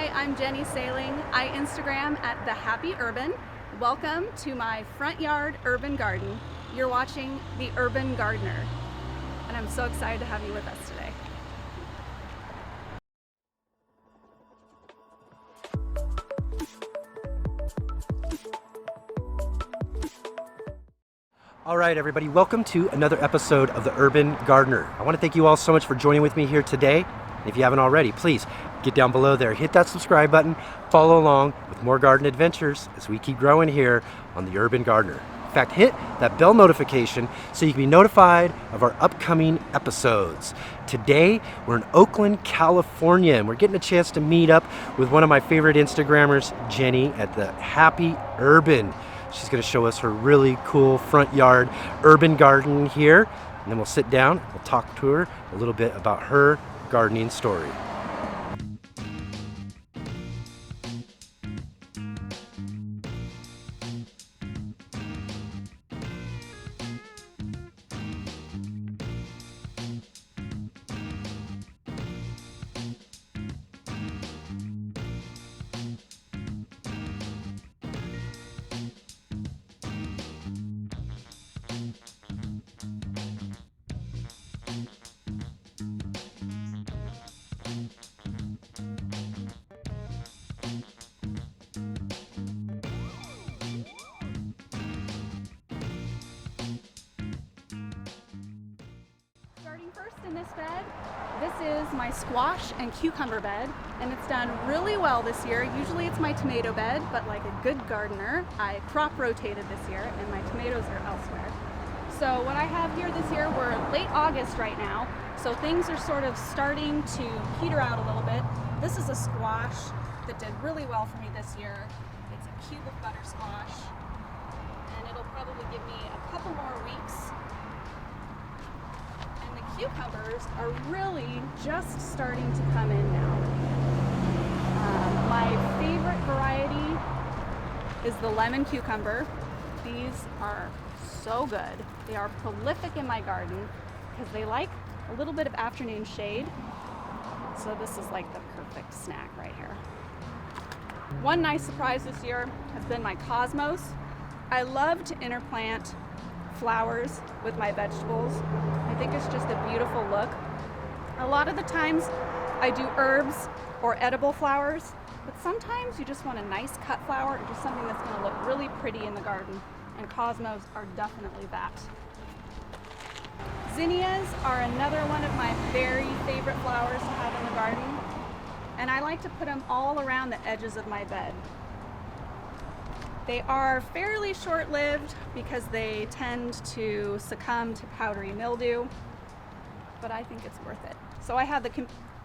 Hi, I'm Jenny Sailing. I Instagram at The Happy Herban. Welcome to my front yard urban garden. You're watching The Urban Gardener, and I'm so excited to have you with us today. All right, everybody, welcome to another episode of The Urban Gardener. I want to thank you all so much for joining with me here today. If you haven't already, please get down below there, hit that subscribe button, follow along with more garden adventures as we keep growing here on The Urban Gardener. In fact, hit that bell notification so you can be notified of our upcoming episodes. Today, we're in Oakland, California, and we're getting a chance to meet up with one of my favorite Instagrammers, Jenny, at The Happy Herban. She's going to show us her really cool front yard urban garden here, and then we'll sit down, we'll talk to her a little bit about her gardening story. Starting first in this bed, this is my squash and cucumber bed, and it's done really well this year. Usually it's my tomato bed, but like a good gardener, I crop rotated this year and my tomatoes are elsewhere. So what I have here this year, we're late August right now, so things are sort of starting to peter out a little bit. This is a squash that did really well for me this year. It's a cube of butter squash, and it'll probably give me a couple more weeks. Cucumbers are really just starting to come in now. My favorite variety is the lemon cucumber. These are so good. They are prolific in my garden because they like a little bit of afternoon shade. So this is like the perfect snack right here. One nice surprise this year has been my cosmos. I love to interplant flowers with my vegetables. I think it's just a beautiful look. A lot of the times I do herbs or edible flowers, but sometimes you just want a nice cut flower or just something that's going to look really pretty in the garden, and cosmos are definitely that. Zinnias are another one of my very favorite flowers to have in the garden, and I like to put them all around the edges of my bed. They are fairly short-lived because they tend to succumb to powdery mildew, but I think it's worth it. So I have the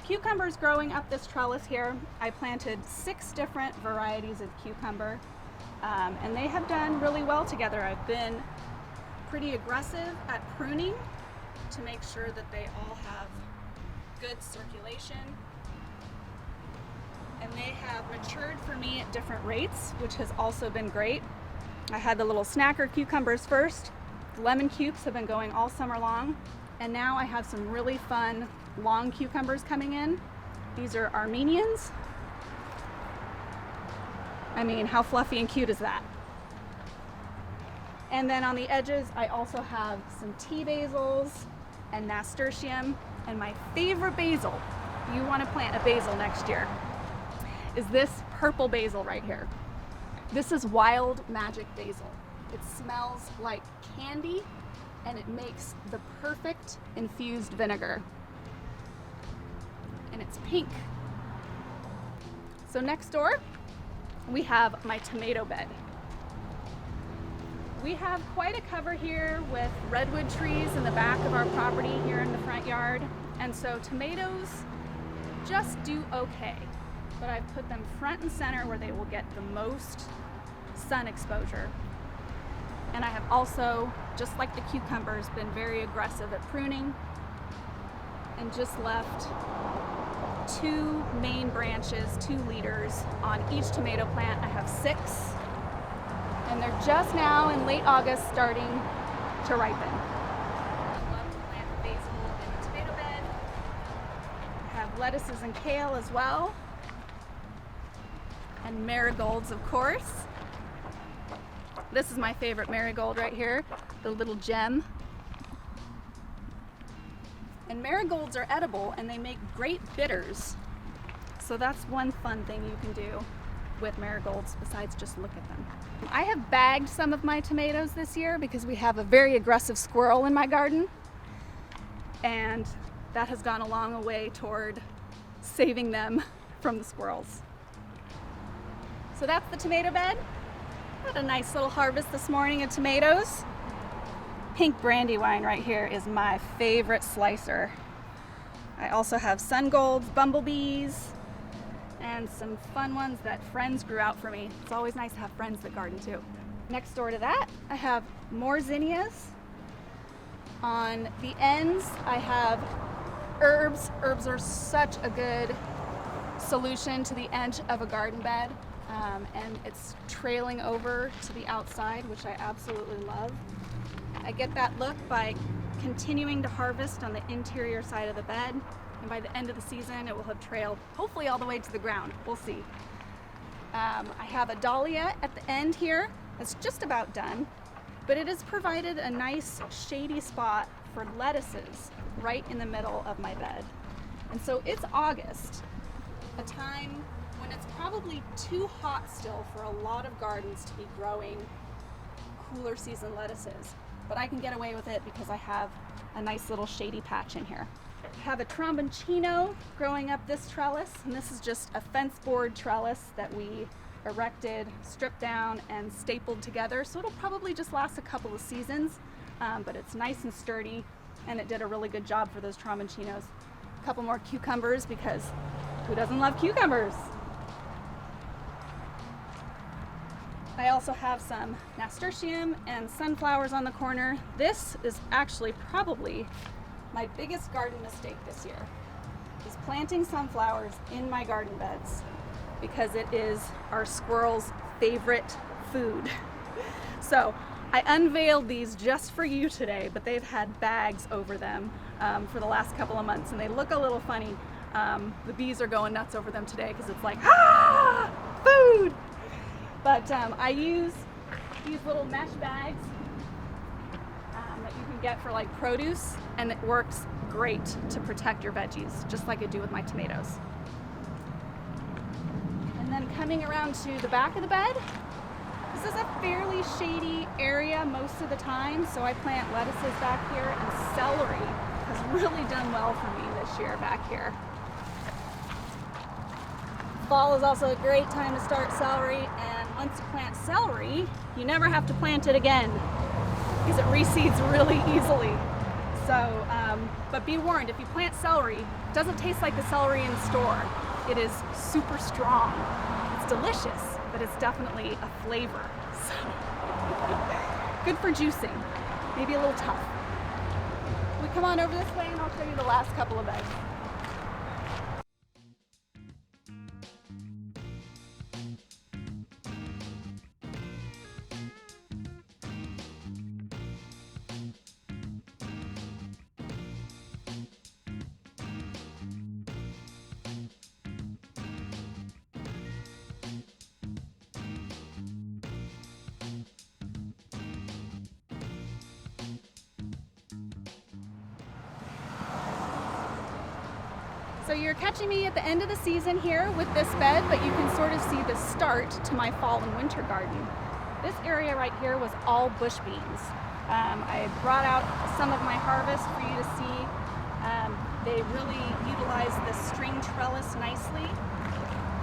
cucumbers growing up this trellis here. I planted 6 different varieties of cucumber, and they have done really well together. I've been pretty aggressive at pruning to make sure that they all have good circulation. And they have matured for me at different rates, which has also been great. I had the little snacker cucumbers first. The lemon cubes have been going all summer long. And now I have some really fun long cucumbers coming in. These are Armenians. I mean, how fluffy and cute is that? And then on the edges, I also have some tea basils and nasturtium. And my favorite basil, if you want to plant a basil next year, is this purple basil right here. This is wild magic basil. It smells like candy and it makes the perfect infused vinegar. And it's pink. So next door, we have my tomato bed. We have quite a cover here with redwood trees in the back of our property here in the front yard. And so tomatoes just do okay. But I've put them front and center where they will get the most sun exposure. And I have also, just like the cucumbers, been very aggressive at pruning and just left 2 main branches, 2 leaders on each tomato plant. I have 6, and they're just now in late August starting to ripen. I love to plant basil in the tomato bed. I have lettuces and kale as well. And marigolds, of course. This is my favorite marigold right here, the little gem. And marigolds are edible and they make great bitters. So that's one fun thing you can do with marigolds besides just look at them. I have bagged some of my tomatoes this year because we have a very aggressive squirrel in my garden. And that has gone a long way toward saving them from the squirrels. So that's the tomato bed. Had a nice little harvest this morning of tomatoes. Pink brandywine right here is my favorite slicer. I also have sun golds, bumblebees, and some fun ones that friends grew out for me. It's always nice to have friends that garden too. Next door to that, I have more zinnias. On the ends, I have herbs. Herbs are such a good solution to the edge of a garden bed. And it's trailing over to the outside, which I absolutely love. I get that look by continuing to harvest on the interior side of the bed, and by the end of the season it will have trailed hopefully all the way to the ground. We'll see. I have a dahlia at the end here that's just about done, but it has provided a nice shady spot for lettuces right in the middle of my bed. And so it's August, a time when it's probably too hot still for a lot of gardens to be growing cooler season lettuces. But I can get away with it because I have a nice little shady patch in here. I have a tromboncino growing up this trellis, and this is just a fence board trellis that we erected, stripped down, and stapled together. So it'll probably just last a couple of seasons, but it's nice and sturdy, and it did a really good job for those tromboncinos. A couple more cucumbers because who doesn't love cucumbers? I also have some nasturtium and sunflowers on the corner. This is actually probably my biggest garden mistake this year, is planting sunflowers in my garden beds because it is our squirrel's favorite food. So I unveiled these just for you today, but they've had bags over them for the last couple of months, and they look a little funny. The bees are going nuts over them today because it's like, ah, food! But I use these little mesh bags that you can get for like produce, and it works great to protect your veggies, just like I do with my tomatoes. And then coming around to the back of the bed, this is a fairly shady area most of the time, so I plant lettuces back here, and celery has really done well for me this year back here. Fall is also a great time to start celery, and once you plant celery, you never have to plant it again because it reseeds really easily. So, but be warned, if you plant celery, it doesn't taste like the celery in the store. It is super strong. It's delicious, but it's definitely a flavor. So, good for juicing, maybe a little tough. We come on over this way and I'll show you the last couple of beds. So you're catching me at the end of the season here with this bed, but you can sort of see the start to my fall and winter garden. This area right here was all bush beans. I brought out some of my harvest for you to see. They really utilize the string trellis nicely.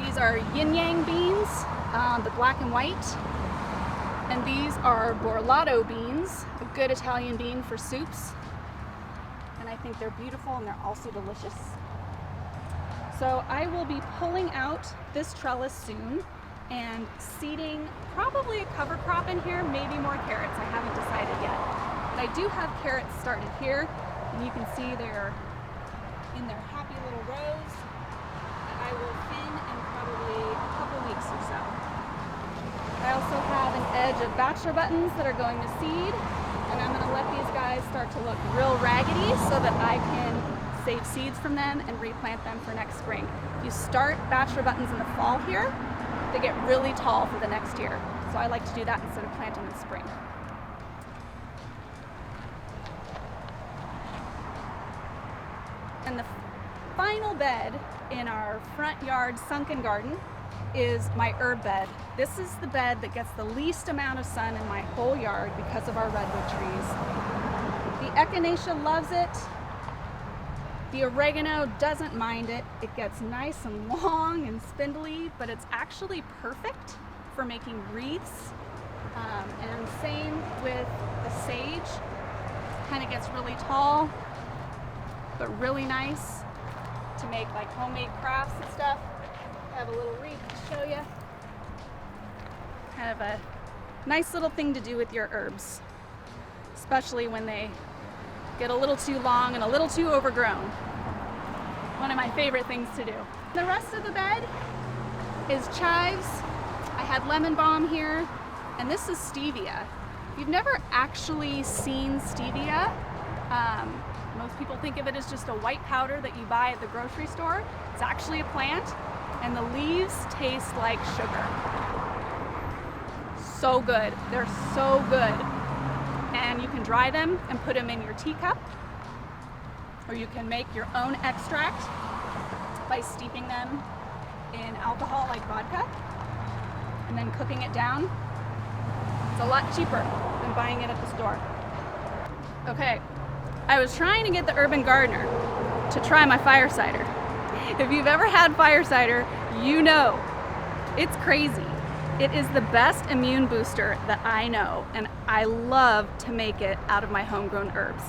These are yin yang beans, the black and white. And these are borlato beans, a good Italian bean for soups. And I think they're beautiful and they're also delicious. So I will be pulling out this trellis soon and seeding probably a cover crop in here, maybe more carrots. I haven't decided yet. But I do have carrots started here, and you can see they're in their happy little rows that I will thin in probably a couple weeks or so. I also have an edge of bachelor buttons that are going to seed, and I'm going to let these guys start to look real raggedy so that I can save seeds from them and replant them for next spring. If you start bachelor buttons in the fall here, they get really tall for the next year. So I like to do that instead of planting in spring. And the final bed in our front yard sunken garden is my herb bed. This is the bed that gets the least amount of sun in my whole yard because of our redwood trees. The echinacea loves it. The oregano doesn't mind it. It gets nice and long and spindly, but it's actually perfect for making wreaths. And same with the sage. Kind of gets really tall, but really nice to make like homemade crafts and stuff. I have a little wreath to show you. Kind of a nice little thing to do with your herbs, especially when they get a little too long and a little too overgrown. One of my favorite things to do. The rest of the bed is chives. I had lemon balm here, and this is stevia. If you've never actually seen stevia, most people think of it as just a white powder that you buy at the grocery store. It's actually a plant, and the leaves taste like sugar. So good. They're so good. And you can dry them and put them in your teacup, or you can make your own extract by steeping them in alcohol like vodka and then cooking it down. It's a lot cheaper than buying it at the store. Okay, I was trying to get the Urban Gardener to try my fire cider. If you've ever had fire cider, you know it's crazy. It is the best immune booster that I know, and I love to make it out of my homegrown herbs.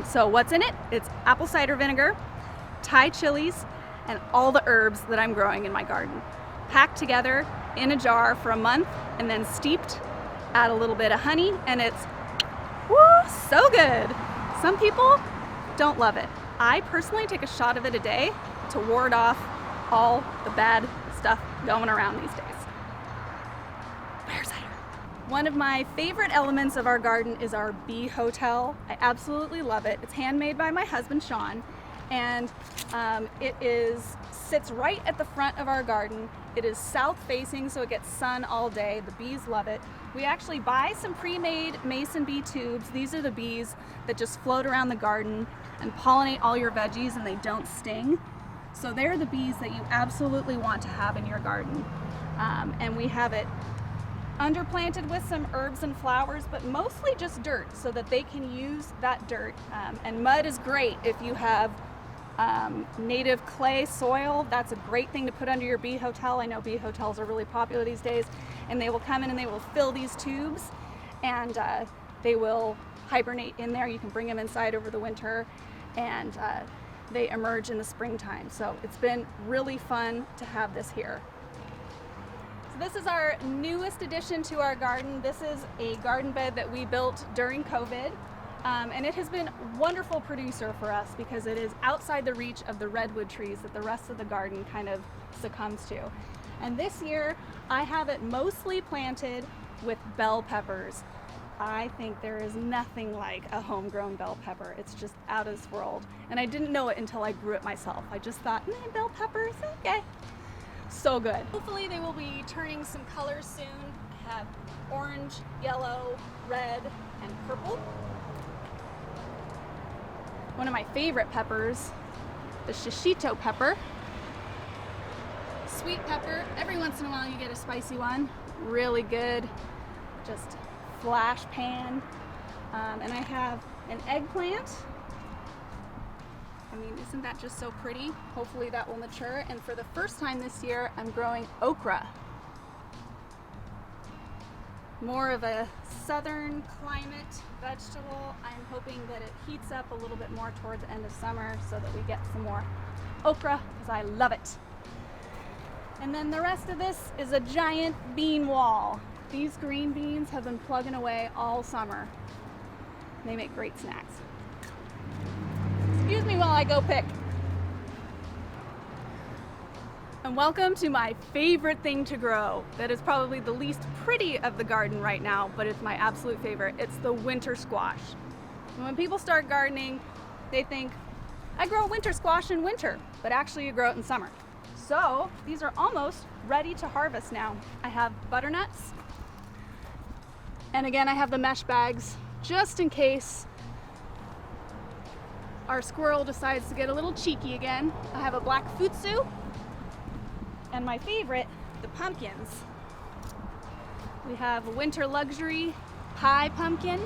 So what's in it? It's apple cider vinegar, Thai chilies, and all the herbs that I'm growing in my garden. Packed together in a jar for a month and then steeped. Add a little bit of honey, and it's so good. Some people don't love it. I personally take a shot of it a day to ward off all the bad stuff going around these days. Fire cider. One of my favorite elements of our garden is our bee hotel. I absolutely love it. It's handmade by my husband, Sean, and it sits right at the front of our garden. It is south facing, so it gets sun all day. The bees love it. We actually buy some pre-made mason bee tubes. These are the bees that just float around the garden and pollinate all your veggies, and they don't sting. So they're the bees that you absolutely want to have in your garden. And we have it underplanted with some herbs and flowers, but mostly just dirt so that they can use that dirt. And mud is great if you have native clay soil. That's a great thing to put under your bee hotel. I know bee hotels are really popular these days, and they will come in and they will fill these tubes, and they will hibernate in there. You can bring them inside over the winter, and they emerge in the springtime. So it's been really fun to have this here. So this is our newest addition to our garden. This is a garden bed that we built during COVID. And it has been a wonderful producer for us because it is outside the reach of the redwood trees that the rest of the garden kind of succumbs to. And this year, I have it mostly planted with bell peppers. I think there is nothing like a homegrown bell pepper. It's just out of this world. And I didn't know it until I grew it myself. I just thought, bell peppers, okay. So good. Hopefully they will be turning some colors soon. I have orange, yellow, red, and purple. One of my favorite peppers, the shishito pepper. Sweet pepper. Every once in a while you get a spicy one. Really good. Just flash pan. And I have an eggplant. I mean, isn't that just so pretty? Hopefully that will mature. And for the first time this year, I'm growing okra. More of a southern climate vegetable. I'm hoping that it heats up a little bit more toward the end of summer so that we get some more okra, because I love it. And then the rest of this is a giant bean wall. These green beans have been plugging away all summer. They make great snacks. Excuse me while I go pick. And welcome to my favorite thing to grow. That is probably the least pretty of the garden right now, but it's my absolute favorite. It's the winter squash. And when people start gardening, they think, I grow winter squash in winter, but actually you grow it in summer. So these are almost ready to harvest now. I have butternuts. And again, I have the mesh bags just in case our squirrel decides to get a little cheeky again. I have a black futsu. And my favorite, the pumpkins. We have a winter luxury pie pumpkin.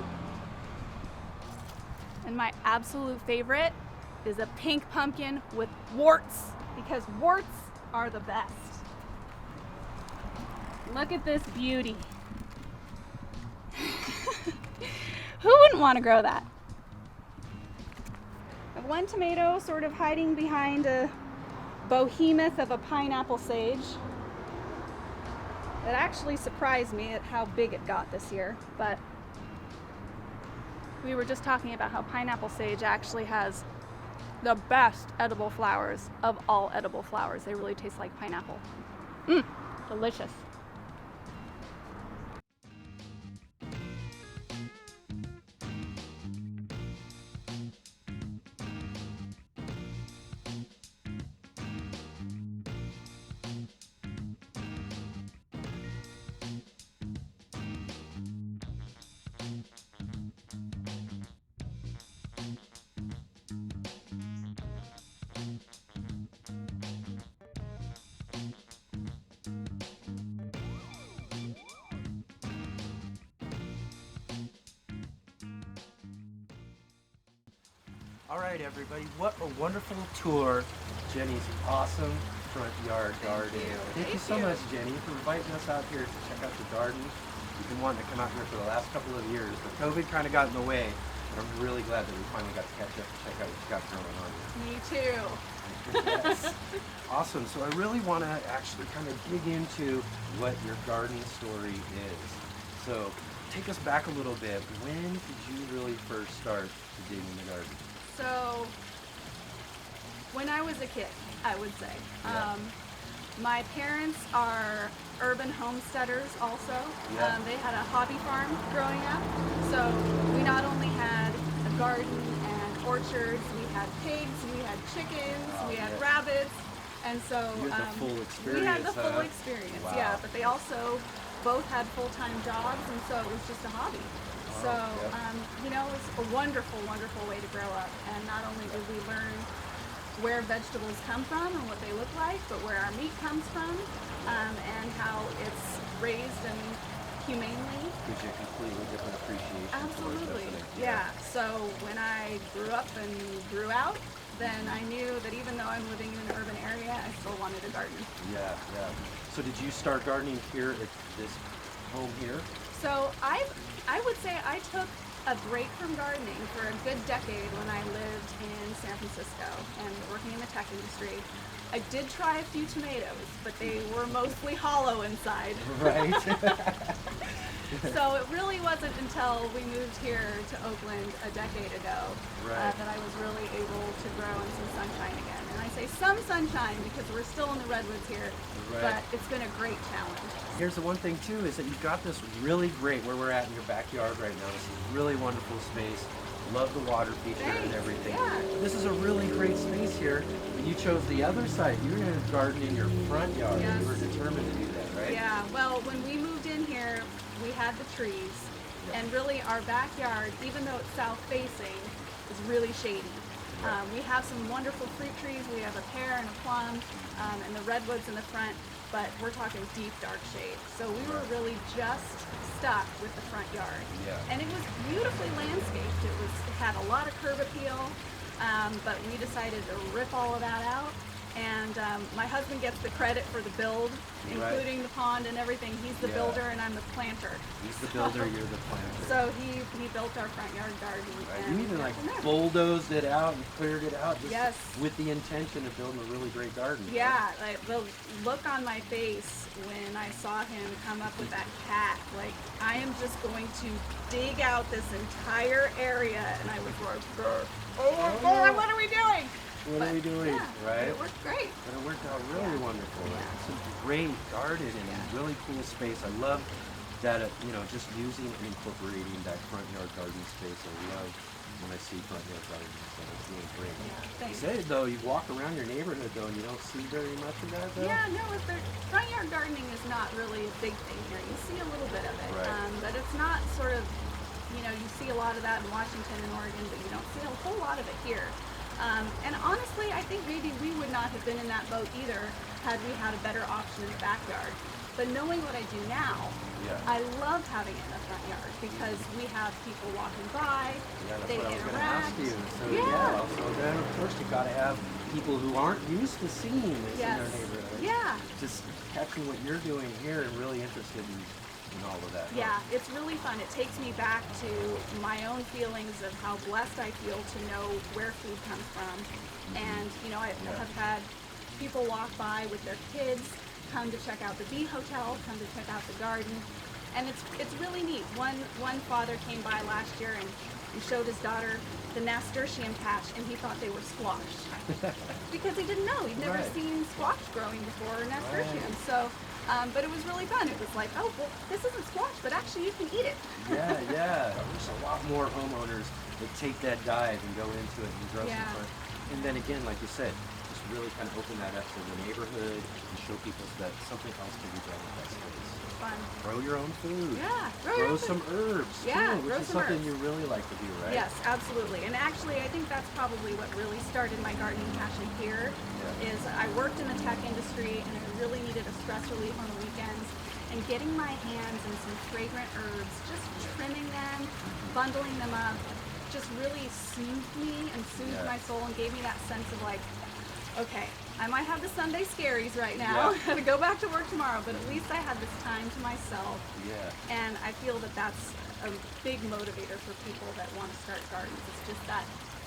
And my absolute favorite is a pink pumpkin with warts, because warts are the best. Look at this beauty. Who wouldn't want to grow that? I have one tomato sort of hiding behind a behemoth of a pineapple sage. It actually surprised me at how big it got this year, but we were just talking about how pineapple sage actually has the best edible flowers of all edible flowers. They really taste like pineapple. Delicious. All right, everybody, what a wonderful tour. Jenny's awesome front yard garden. Thank you so much, Jenny, for inviting us out here to check out the garden. We've been wanting to come out here for the last couple of years, but COVID kind of got in the way. And I'm really glad that we finally got to catch up and check out what you got going on here. Me too. Yes. Awesome. So I really want to actually kind of dig into what your garden story is. So take us back a little bit. When did you really first start to dig in the garden? So, when I was a kid, I would say. Yeah. My parents are urban homesteaders also. Yeah. They had a hobby farm growing up. So, we not only had a garden and orchards, we had pigs, we had chickens, we had rabbits. And so, you had the full experience. we had the full experience, Wow. yeah. But they also both had full-time jobs, and so it was just a hobby. So, you know, it was a wonderful, wonderful way to grow up. And not only did we learn where vegetables come from and what they look like, but where our meat comes from, and how it's raised and humanely. Gives you a completely different appreciation. Absolutely, For it, yeah. So when I grew up and grew out, then I knew that even though I'm living in an urban area, I still wanted a garden. Yeah, yeah. So did you start gardening here at this home here? So I would say I took a break from gardening for a good decade when I lived in San Francisco and working in the tech industry. I did try a few tomatoes, but they were mostly hollow inside. Right. So it really wasn't until we moved here to Oakland a decade ago that I was really able to grow in some sunshine again. And I say some sunshine because we're still in the redwoods here, but it's been a great challenge. Here's the one thing too, is that you've got this really great, where we're at in your backyard right now, this is really wonderful space. Love the water feature and everything. Yeah. This is a really great space here, and you chose the other side. You were going to garden in your front yard. Yes. You were determined to do that, right? Yeah, well, when we moved in here, we had the trees, and really our backyard, even though it's south facing, is really shady. We have some wonderful fruit trees. We have a pear and a plum, and the redwoods in the front, but we're talking deep dark shade. So we were really just stuck with the front yard. Yeah. And it was beautifully landscaped. It had a lot of curb appeal, but we decided to rip all of that out. And my husband gets the credit for the build, including the pond and everything. He's the builder and I'm the planter. He's the builder, you're the planter. So he built our front yard garden. Right. And You even like from there. bulldozed it out and cleared it out just Yes. with the intention of building a really great garden. Yeah, like the look on my face when I saw him come up with that cat, like I am just going to dig out this entire area, and I was like, oh my God, what are we doing? What are we doing? Yeah, Right? it worked great. But it worked out really wonderful. Yeah. It's a great garden and really cool space. I love that, just using and incorporating that front yard garden space. I love when I see front yard gardening, so it's really great. Yeah, You thanks. said though, you walk around your neighborhood though, and you don't see very much of that though. Yeah, no, front yard gardening is not really a big thing here. You see a little bit of it, Right. but it's not sort of, you see a lot of that in Washington and Oregon, but you don't see a whole lot of it here. And honestly, I think maybe we would not have been in that boat either had we had a better option in the backyard. But knowing what I do now, Yeah. I love having it in the front yard because we have people walking by, Yeah, that's they what I was going to interact. ask you. So Yeah. so then of course you got to have people who aren't used to seeing this in Yes. their neighborhood. Yeah. Just catching what you're doing here and really interested in all of that. Yeah, it's really fun. It takes me back to my own feelings of how blessed I feel to know where food comes from. And, I Yeah. have had people walk by with their kids, come to check out the bee hotel, come to check out the garden. And it's really neat. One father came by last year and showed his daughter the nasturtium patch, and he thought they were squash. Because he didn't know. He'd never Right. seen squash growing before, or nasturtium. Right. So, but it was really fun. It was like, oh, well, this isn't squash, but actually you can eat it. Yeah. There's a lot more homeowners that take that dive and go into it and grow Yeah. some fun. And then again, like you said, just really kind of open that up to the neighborhood and show people that something else can be done with that space. Fun. Grow your own food. Yeah, Grow some herbs Yeah, too, grow which is some something herbs. you really like to do, right? Yes, absolutely. And actually, I think that's probably what really started my gardening passion here. Yeah. Is I worked in the tech industry and I really needed a stress relief on the weekends. And getting my hands in some fragrant herbs, just trimming them, bundling them up, just really soothed me and soothed Yeah. my soul and gave me that sense of like, okay, I might have the Sunday scaries right now. Yeah. I gotta go back to work tomorrow, but at least I had this time to myself. Yeah. And I feel that that's a big motivator for people that want to start gardens. It's just that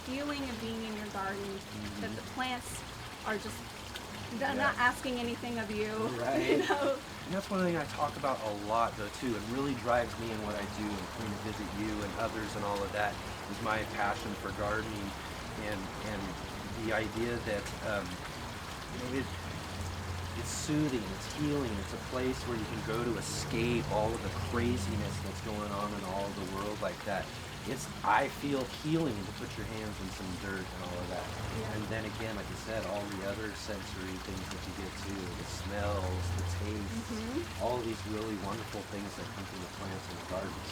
feeling of being in your garden, that the plants are just they're not asking anything of you. Right. You And know? that's one thing I talk about a lot though too. It really drives me in what I do and coming to visit you and others and all of that is my passion for gardening and the idea that it's soothing, it's healing, it's a place where you can go to escape all of the craziness that's going on in all of the world like that. I feel healing to put your hands in some dirt and all of that. Yeah. And then again, like you said, all the other sensory things that you get too, the smells, the taste, all of these really wonderful things that come from the plants and the gardens.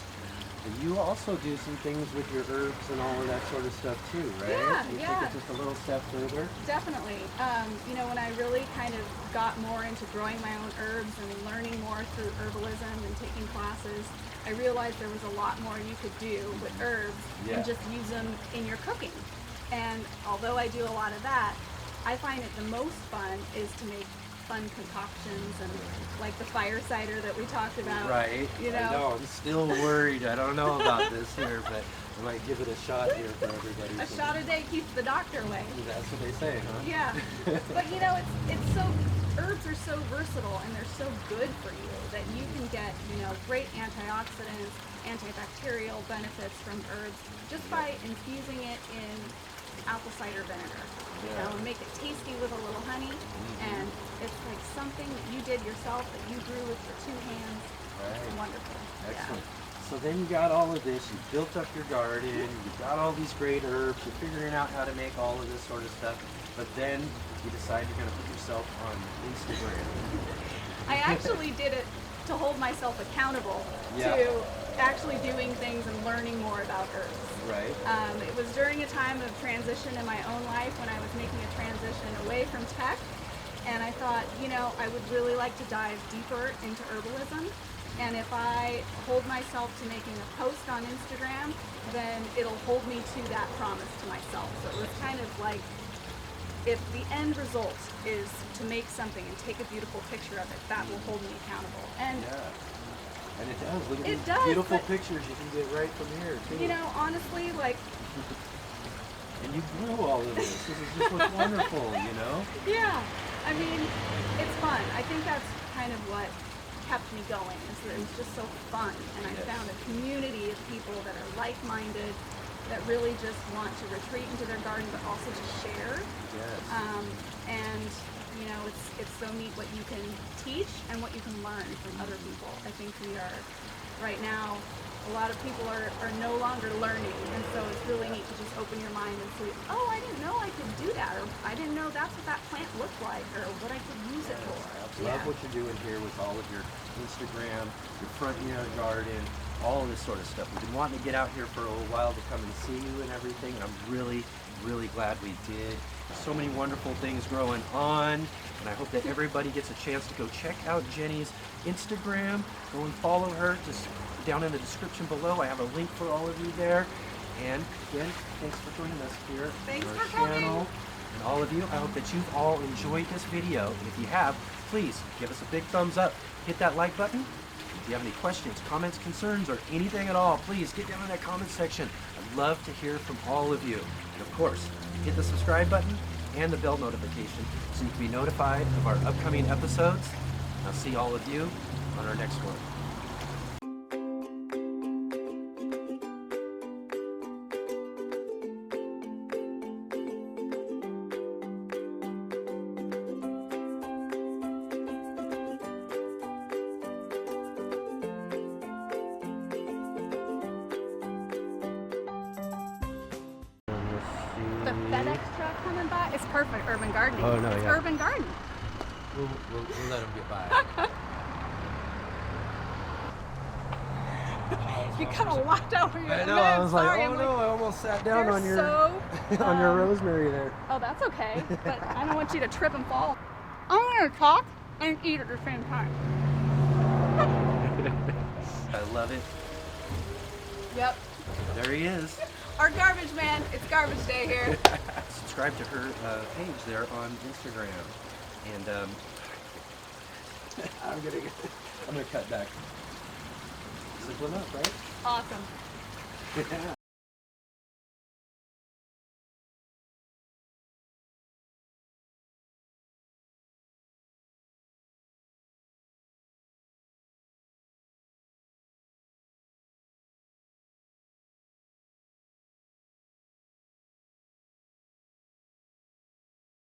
And you also do some things with your herbs and all of that sort of stuff too, right? Yeah, You yeah. take it just a little step further. Definitely. When I really kind of got more into growing my own herbs and learning more through herbalism and taking classes, I realized there was a lot more you could do with herbs Yeah. and just use them in your cooking. And although I do a lot of that, I find it the most fun is to make fun concoctions and like the fire cider that we talked about. Right. You I know? know. I'm still worried. I don't know about this here, but I might give it a shot here for everybody. A shot a day keeps the doctor away. That's what they say, huh? Yeah, but it's so, herbs are so versatile and they're so good for you that you can get, great antioxidants, antibacterial benefits from herbs just by infusing it in apple cider vinegar, and make it tasty with a little honey, and it's like something that you did yourself, that you grew with your two hands. Right. It's wonderful. Excellent. So then you got all of this, you built up your garden, you got all these great herbs, you're figuring out how to make all of this sort of stuff, but then you decide you're going to put yourself on Instagram. I actually did it to hold myself accountable Yeah. to actually doing things and learning more about herbs. Right. It was during a time of transition in my own life when I was making a transition away from tech, and I thought, I would really like to dive deeper into herbalism, and if I hold myself to making a post on Instagram, then it'll hold me to that promise to myself. So it was kind of like, if the end result is to make something and take a beautiful picture of it, that will hold me accountable. And Yeah. And it does. Look at It these does, beautiful but- pictures you can get right from here, too. honestly, like, And you grew all of this. This is just what's wonderful, yeah, I mean, it's fun. I think that's kind of what kept me going, is that it was just so fun. And I Yes. found a community of people that are like-minded, that really just want to retreat into their garden, but also to share. Yes. And it's so neat what you can teach and what you can learn from other people. I think we are right now A lot of people are no longer learning, and so it's really neat to just open your mind and see, oh, I didn't know I could do that, or I didn't know that's what that plant looked like, or what I could use it for. I love what you're doing here with all of your Instagram, your front yard garden, all of this sort of stuff. We've been wanting to get out here for a little while to come and see you and everything. I'm really, really glad we did. So many wonderful things growing on, and I hope that everybody gets a chance to go check out Jenny's Instagram. Go and follow her. Just down in the description below, I have a link for all of you there. And again, thanks for joining us here Thanks on for our coming. channel. And all of you, I hope that you've all enjoyed this video. And if you have, please give us a big thumbs up. Hit that like button. If you have any questions, comments, concerns, or anything at all, please get down in that comment section. I'd love to hear from all of you. And of course, hit the subscribe button and the bell notification so you can be notified of our upcoming episodes. I'll see all of you on our next one. The FedEx truck coming by, it's perfect urban gardening. Oh, no, it's yeah. urban garden. We'll let them get by. You kind of locked out for your I know, I was like, sorry. oh I'm no, I almost sat down they're on your so, on your um, rosemary there. Oh, that's okay, but I don't want you to trip and fall. I'm gonna talk and eat at the same time. I love it. Yep. There he is. Our garbage man, it's garbage day here. Subscribe to her page there on Instagram, and I'm gonna cut back. Zip one up, right? Awesome. Yeah.